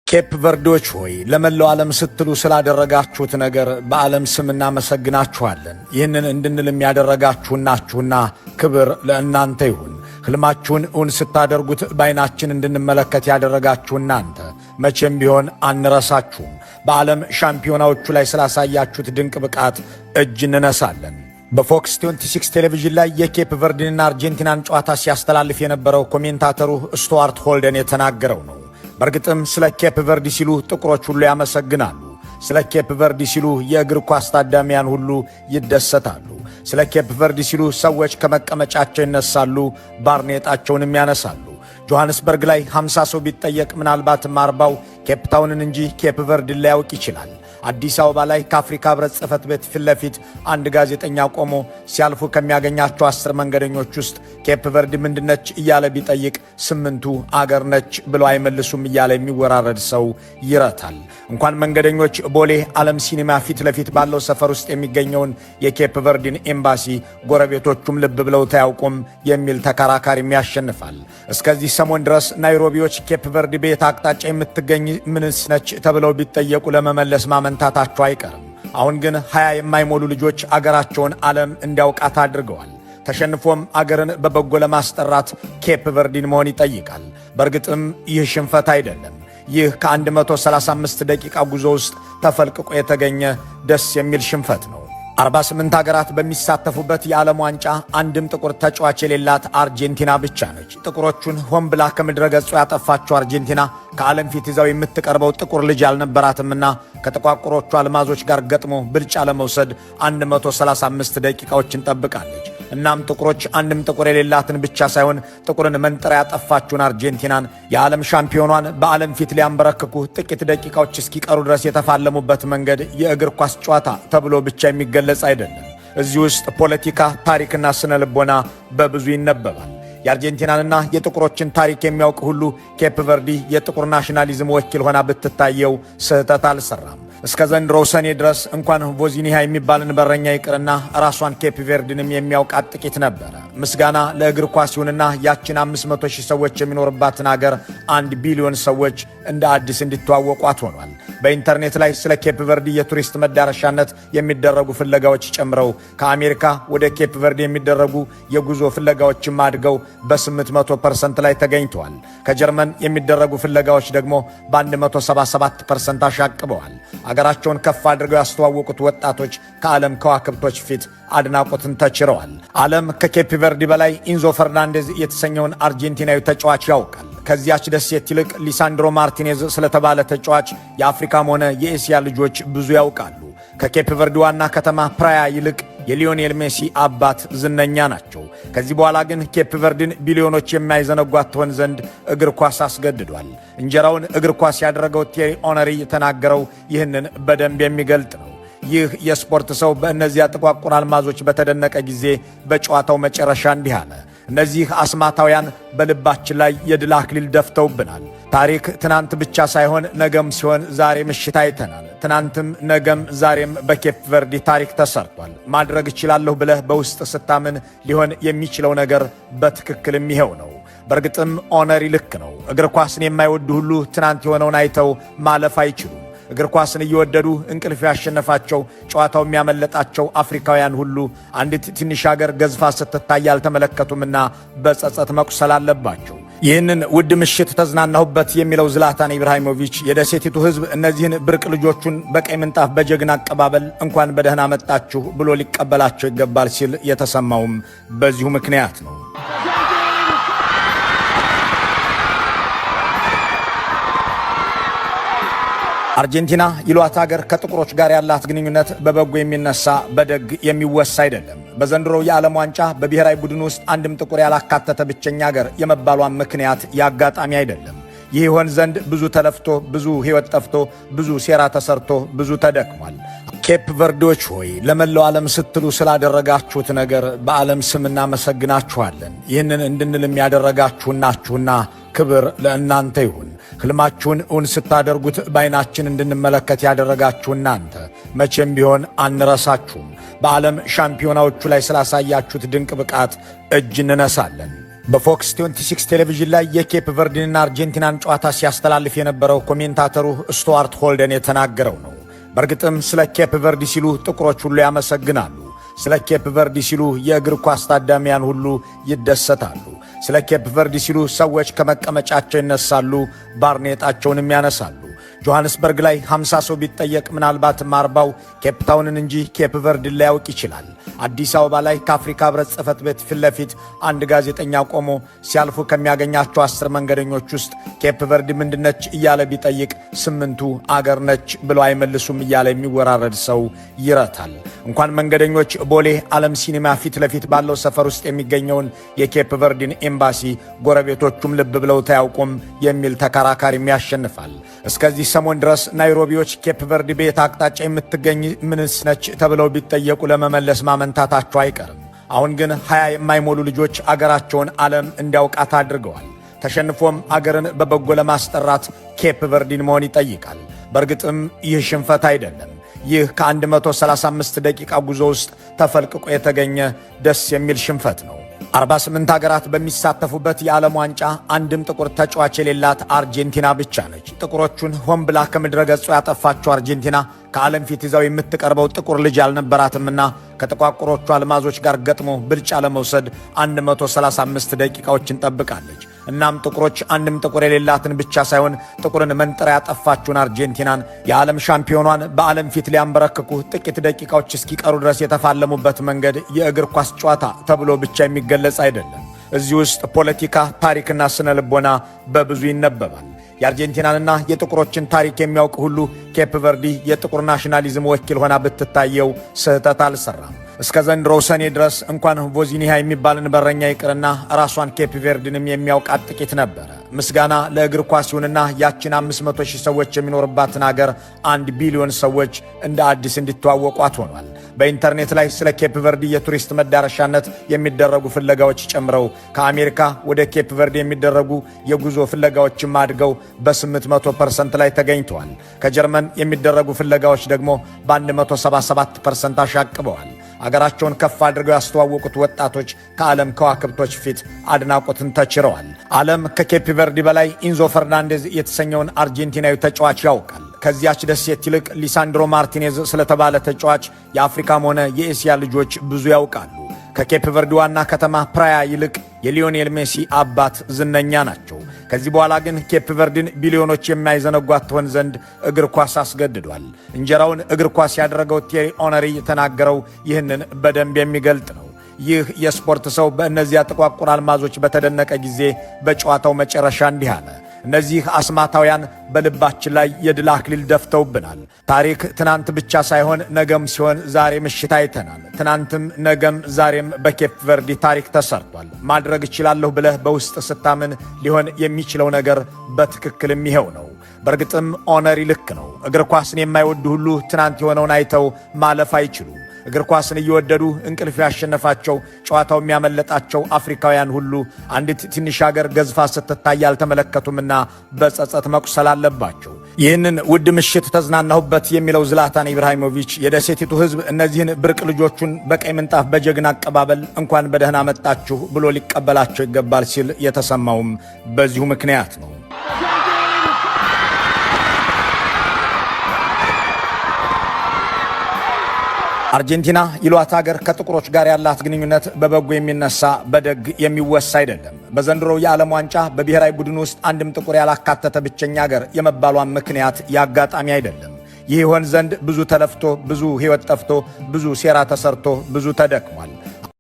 ኬፕ ቨርዴዎች ሆይ ለመላው ዓለም ስትሉ ስላደረጋችሁት ነገር በዓለም ስም እናመሰግናችኋለን። ይህንን እንድንልም ያደረጋችሁናችሁና ክብር ለእናንተ ይሁን። ሕልማችሁን እውን ስታደርጉት በዓይናችን እንድንመለከት ያደረጋችሁ እናንተ መቼም ቢሆን አንረሳችሁም። በዓለም ሻምፒዮናዎቹ ላይ ስላሳያችሁት ድንቅ ብቃት እጅ እንነሳለን። በፎክስ 26 ቴሌቪዥን ላይ የኬፕ ቨርዴንና አርጀንቲናን ጨዋታ ሲያስተላልፍ የነበረው ኮሜንታተሩ ስቱዋርት ሆልደን የተናገረው ነው። በእርግጥም ስለ ኬፕ ቨርዴ ሲሉ ጥቁሮች ሁሉ ያመሰግናሉ። ስለ ኬፕ ቨርዴ ሲሉ የእግር ኳስ ታዳሚያን ሁሉ ይደሰታሉ። ስለ ኬፕ ቨርዴ ሲሉ ሰዎች ከመቀመጫቸው ይነሳሉ፣ ባርኔጣቸውንም ያነሳሉ። ጆሐንስበርግ ላይ 50 ሰው ቢጠየቅ ምናልባትም 40ው ኬፕ ታውንን እንጂ ኬፕ ቨርዴን ላያውቅ ይችላል። አዲስ አበባ ላይ ከአፍሪካ ህብረት ጽሕፈት ቤት ፊት ለፊት አንድ ጋዜጠኛ ቆሞ ሲያልፉ ከሚያገኛቸው 10 መንገደኞች ውስጥ ኬፕ ቨርዴ ምንድነች እያለ ቢጠይቅ 8ቱ አገር ነች ብለው አይመልሱም እያለ የሚወራረድ ሰው ይረታል። እንኳን መንገደኞች ቦሌ ዓለም ሲኒማ ፊት ለፊት ባለው ሰፈር ውስጥ የሚገኘውን የኬፕ ቨርዴን ኤምባሲ ጎረቤቶቹም ልብ ብለው ታያውቁም የሚል ተከራካሪም ያሸንፋል። እስከዚህ ሰሞን ድረስ ናይሮቢዎች ኬፕ ቨርዴ በየት አቅጣጫ የምትገኝ ምንስ ነች ተብለው ቢጠየቁ ለመመለስ ማመንታታቸው አይቀርም። አሁን ግን 20 የማይሞሉ ልጆች አገራቸውን ዓለም እንዲያውቃት አድርገዋል። ተሸንፎም አገርን በበጎ ለማስጠራት ኬፕ ቨርዴን መሆን ይጠይቃል። በእርግጥም ይህ ሽንፈት አይደለም። ይህ ከ135 ደቂቃ ጉዞ ውስጥ ተፈልቅቆ የተገኘ ደስ የሚል ሽንፈት ነው። 48 ሀገራት በሚሳተፉበት የዓለም ዋንጫ አንድም ጥቁር ተጫዋች የሌላት አርጀንቲና ብቻ ነች። ጥቁሮቹን ሆን ብላ ከምድረ ገጹ ያጠፋችው አርጀንቲና ከዓለም ፊት ይዛው የምትቀርበው ጥቁር ልጅ አልነበራትምና ከጥቋቁሮቹ አልማዞች ጋር ገጥሞ ብልጫ ለመውሰድ 135 ደቂቃዎችን ጠብቃለች። እናም ጥቁሮች አንድም ጥቁር የሌላትን ብቻ ሳይሆን ጥቁርን መንጥራ ያጠፋችውን አርጀንቲናን የዓለም ሻምፒዮኗን በዓለም ፊት ሊያንበረክኩ ጥቂት ደቂቃዎች እስኪቀሩ ድረስ የተፋለሙበት መንገድ የእግር ኳስ ጨዋታ ተብሎ ብቻ የሚገለጽ አይደለም። እዚህ ውስጥ ፖለቲካ፣ ታሪክና ስነ ልቦና በብዙ ይነበባል። የአርጀንቲናንና የጥቁሮችን ታሪክ የሚያውቅ ሁሉ ኬፕ ቨርዴ የጥቁር ናሽናሊዝም ወኪል ሆና ብትታየው ስህተት አልሰራም። እስከ ዘንድሮው ሰኔ ድረስ እንኳን ቮዚኒያ የሚባልን በረኛ ይቅርና ራሷን ኬፕ ቨርዴንም የሚያውቃት ጥቂት ነበረ። ምስጋና ለእግር ኳስ ይሁንና ያችን 500,000 ሰዎች የሚኖርባትን አገር 1 ቢሊዮን ሰዎች እንደ አዲስ እንዲተዋወቋት ሆኗል። በኢንተርኔት ላይ ስለ ኬፕ ቨርዴ የቱሪስት መዳረሻነት የሚደረጉ ፍለጋዎች ጨምረው ከአሜሪካ ወደ ኬፕ ቨርዴ የሚደረጉ የጉዞ ፍለጋዎችም አድገው በ800% ላይ ተገኝተዋል። ከጀርመን የሚደረጉ ፍለጋዎች ደግሞ በ177% አሻቅበዋል። አገራቸውን ከፍ አድርገው ያስተዋወቁት ወጣቶች ከዓለም ከዋክብቶች ፊት አድናቆትን ተችረዋል። ዓለም ከኬፕ ቨርዴ በላይ ኢንዞ ፈርናንዴዝ የተሰኘውን አርጀንቲናዊ ተጫዋች ያውቃል። ከዚያች ደሴት ይልቅ ሊሳንድሮ ማርቲኔዝ ስለተባለ ተጫዋች የአፍሪካም ሆነ የኤስያ ልጆች ብዙ ያውቃሉ። ከኬፕ ቨርዴ ዋና ከተማ ፕራያ ይልቅ የሊዮኔል ሜሲ አባት ዝነኛ ናቸው። ከዚህ በኋላ ግን ኬፕ ቨርዴን ቢሊዮኖች የማይዘነጓት ትሆን ዘንድ እግር ኳስ አስገድዷል። እንጀራውን እግር ኳስ ያደረገው ቴሪ ኦነሪ የተናገረው ይህንን በደንብ የሚገልጥ ነው። ይህ የስፖርት ሰው በእነዚያ ጥቋቁር አልማዞች በተደነቀ ጊዜ በጨዋታው መጨረሻ እንዲህ አለ። እነዚህ አስማታውያን በልባችን ላይ የድል አክሊል ደፍተውብናል። ታሪክ ትናንት ብቻ ሳይሆን ነገም ሲሆን ዛሬ ምሽት አይተናል። ትናንትም ነገም ዛሬም በኬፕ ቨርዴ ታሪክ ተሰርቷል። ማድረግ እችላለሁ ብለህ በውስጥ ስታምን ሊሆን የሚችለው ነገር በትክክልም ይኸው ነው። በእርግጥም ኦነሪ ልክ ነው። እግር ኳስን የማይወዱ ሁሉ ትናንት የሆነውን አይተው ማለፍ አይችሉም። እግር ኳስን እየወደዱ እንቅልፍ ያሸነፋቸው ጨዋታው የሚያመለጣቸው አፍሪካውያን ሁሉ አንዲት ትንሽ ሀገር ገዝፋ ስትታይ አልተመለከቱምና በጸጸት መቁሰል አለባቸው። ይህንን ውድ ምሽት ተዝናናሁበት የሚለው ዝላታን ኢብራሂሞቪች የደሴቲቱ ሕዝብ እነዚህን ብርቅ ልጆቹን በቀይ ምንጣፍ በጀግና አቀባበል እንኳን በደህና መጣችሁ ብሎ ሊቀበላቸው ይገባል ሲል የተሰማውም በዚሁ ምክንያት ነው። አርጀንቲና ይሏት ሀገር ከጥቁሮች ጋር ያላት ግንኙነት በበጎ የሚነሳ በደግ የሚወሳ አይደለም። በዘንድሮው የዓለም ዋንጫ በብሔራዊ ቡድን ውስጥ አንድም ጥቁር ያላካተተ ብቸኛ ሀገር የመባሏን ምክንያት ያጋጣሚ አይደለም። ይህ ይሆን ዘንድ ብዙ ተለፍቶ፣ ብዙ ሕይወት ጠፍቶ፣ ብዙ ሴራ ተሰርቶ፣ ብዙ ተደክሟል። ኬፕ ቨርዴዎች ሆይ ለመላው ዓለም ስትሉ ስላደረጋችሁት ነገር በዓለም ስም እናመሰግናችኋለን። ይህንን እንድንልም ያደረጋችሁናችሁና ክብር ለእናንተ ይሁን። ሕልማችሁን እውን ስታደርጉት በዓይናችን እንድንመለከት ያደረጋችሁ እናንተ መቼም ቢሆን አንረሳችሁም። በዓለም ሻምፒዮናዎቹ ላይ ስላሳያችሁት ድንቅ ብቃት እጅ እንነሳለን። በፎክስ 26 ቴሌቪዥን ላይ የኬፕ ቨርዲንና አርጀንቲናን ጨዋታ ሲያስተላልፍ የነበረው ኮሜንታተሩ ስቱዋርት ሆልደን የተናገረው ነው። በእርግጥም ስለ ኬፕ ቨርዲ ሲሉ ጥቁሮች ሁሉ ያመሰግናሉ። ስለ ኬፕ ቨርዲ ሲሉ የእግር ኳስ ታዳሚያን ሁሉ ይደሰታሉ። ስለ ኬፕ ቨርዲ ሲሉ ሰዎች ከመቀመጫቸው ይነሳሉ፣ ባርኔጣቸውንም ያነሳሉ። ጆሐንስበርግ ላይ 50 ሰው ቢጠየቅ ምናልባትም 40ው ኬፕ ታውንን እንጂ ኬፕ ቨርዲን ላያውቅ ይችላል። አዲስ አበባ ላይ ከአፍሪካ ህብረት ጽሕፈት ቤት ፊት ለፊት አንድ ጋዜጠኛ ቆሞ ሲያልፉ ከሚያገኛቸው 10 መንገደኞች ውስጥ ኬፕ ቨርዲ ምንድነች እያለ ቢጠይቅ 8ቱ አገር ነች ብለው አይመልሱም እያለ የሚወራረድ ሰው ይረታል። እንኳን መንገደኞች ቦሌ ዓለም ሲኒማ ፊት ለፊት ባለው ሰፈር ውስጥ የሚገኘውን የኬፕ ቨርዲን ኤምባሲ ጎረቤቶቹም ልብ ብለው ታያውቁም የሚል ተከራካሪም ያሸንፋል። እስከዚህ ሰሞን ድረስ ናይሮቢዎች ኬፕ ቨርዲ በየት አቅጣጫ የምትገኝ ምንስ ነች ተብለው ቢጠየቁ ለመመለስ ማመንታታቸው አይቀርም። አሁን ግን 20 የማይሞሉ ልጆች አገራቸውን ዓለም እንዲያውቃት አድርገዋል። ተሸንፎም አገርን በበጎ ለማስጠራት ኬፕ ቨርዲን መሆን ይጠይቃል። በእርግጥም ይህ ሽንፈት አይደለም። ይህ ከ135 ደቂቃ ጉዞ ውስጥ ተፈልቅቆ የተገኘ ደስ የሚል ሽንፈት ነው። 48 ሀገራት በሚሳተፉበት የዓለም ዋንጫ አንድም ጥቁር ተጫዋች የሌላት አርጀንቲና ብቻ ነች። ጥቁሮቹን ሆን ብላ ከምድረ ገጹ ያጠፋቸው አርጀንቲና ከዓለም ፊት ይዛው የምትቀርበው ጥቁር ልጅ አልነበራትምና ከጥቋቁሮቹ አልማዞች ጋር ገጥሞ ብልጫ ለመውሰድ 135 ደቂቃዎችን ጠብቃለች። እናም ጥቁሮች አንድም ጥቁር የሌላትን ብቻ ሳይሆን ጥቁርን መንጥራ ያጠፋችውን አርጀንቲናን የዓለም ሻምፒዮኗን በዓለም ፊት ሊያንበረክኩ ጥቂት ደቂቃዎች እስኪቀሩ ድረስ የተፋለሙበት መንገድ የእግር ኳስ ጨዋታ ተብሎ ብቻ የሚገለጽ አይደለም። እዚህ ውስጥ ፖለቲካ፣ ታሪክና ስነ ልቦና በብዙ ይነበባል። የአርጀንቲናንና የጥቁሮችን ታሪክ የሚያውቅ ሁሉ ኬፕ ቨርዲ የጥቁር ናሽናሊዝም ወኪል ሆና ብትታየው ስህተት አልሰራም። እስከ ዘንድሮው ሰኔ ድረስ እንኳን ቮዚኒያ የሚባልን በረኛ ይቅርና ራሷን ኬፕ ቨርዲንም የሚያውቃት ጥቂት ነበረ። ምስጋና ለእግር ኳስ ይሁንና ያችን 500,000 ሰዎች የሚኖርባትን አገር 1 ቢሊዮን ሰዎች እንደ አዲስ እንዲተዋወቋት ሆኗል። በኢንተርኔት ላይ ስለ ኬፕ ቨርዲ የቱሪስት መዳረሻነት የሚደረጉ ፍለጋዎች ጨምረው ከአሜሪካ ወደ ኬፕ ቨርዲ የሚደረጉ የጉዞ ፍለጋዎችም አድገው በ800% ላይ ተገኝተዋል። ከጀርመን የሚደረጉ ፍለጋዎች ደግሞ በ177% አሻቅበዋል። አገራቸውን ከፍ አድርገው ያስተዋወቁት ወጣቶች ከዓለም ከዋክብቶች ፊት አድናቆትን ተችረዋል። ዓለም ከኬፕ ቨርዲ በላይ ኢንዞ ፈርናንዴዝ የተሰኘውን አርጀንቲናዊ ተጫዋች ያውቃል። ከዚያች ደሴት ይልቅ ሊሳንድሮ ማርቲኔዝ ስለተባለ ተጫዋች የአፍሪካም ሆነ የኤስያ ልጆች ብዙ ያውቃሉ። ከኬፕ ቨርዲ ዋና ከተማ ፕራያ ይልቅ የሊዮኔል ሜሲ አባት ዝነኛ ናቸው። ከዚህ በኋላ ግን ኬፕ ቨርዲን ቢሊዮኖች የማይዘነጓት ትሆን ዘንድ እግር ኳስ አስገድዷል። እንጀራውን እግር ኳስ ያደረገው ቴሪ ኦነሪ የተናገረው ይህንን በደንብ የሚገልጥ ነው። ይህ የስፖርት ሰው በእነዚያ ጥቋቁር አልማዞች በተደነቀ ጊዜ በጨዋታው መጨረሻ እንዲህ አለ። እነዚህ አስማታውያን በልባችን ላይ የድል አክሊል ደፍተውብናል። ታሪክ ትናንት ብቻ ሳይሆን ነገም ሲሆን ዛሬ ምሽት አይተናል። ትናንትም ነገም ዛሬም በኬፕ ቨርዲ ታሪክ ተሰርቷል። ማድረግ እችላለሁ ብለህ በውስጥ ስታምን ሊሆን የሚችለው ነገር በትክክልም ይኸው ነው። በእርግጥም ኦነሪ ልክ ነው። እግር ኳስን የማይወዱ ሁሉ ትናንት የሆነውን አይተው ማለፍ አይችሉም። እግር ኳስን እየወደዱ እንቅልፍ ያሸነፋቸው ጨዋታው የሚያመለጣቸው አፍሪካውያን ሁሉ አንዲት ትንሽ ሀገር ገዝፋ ስትታይ አልተመለከቱምና በጸጸት መቁሰል አለባቸው። ይህንን ውድ ምሽት ተዝናናሁበት የሚለው ዝላታን ኢብራሂሞቪች የደሴቲቱ ሕዝብ እነዚህን ብርቅ ልጆቹን በቀይ ምንጣፍ በጀግና አቀባበል እንኳን በደህና መጣችሁ ብሎ ሊቀበላቸው ይገባል ሲል የተሰማውም በዚሁ ምክንያት ነው። አርጀንቲና ይሏት ሀገር ከጥቁሮች ጋር ያላት ግንኙነት በበጎ የሚነሳ በደግ የሚወሳ አይደለም። በዘንድሮው የዓለም ዋንጫ በብሔራዊ ቡድን ውስጥ አንድም ጥቁር ያላካተተ ብቸኛ ሀገር የመባሏን ምክንያት ያጋጣሚ አይደለም። ይህ ይሆን ዘንድ ብዙ ተለፍቶ፣ ብዙ ሕይወት ጠፍቶ፣ ብዙ ሴራ ተሰርቶ፣ ብዙ ተደክሟል።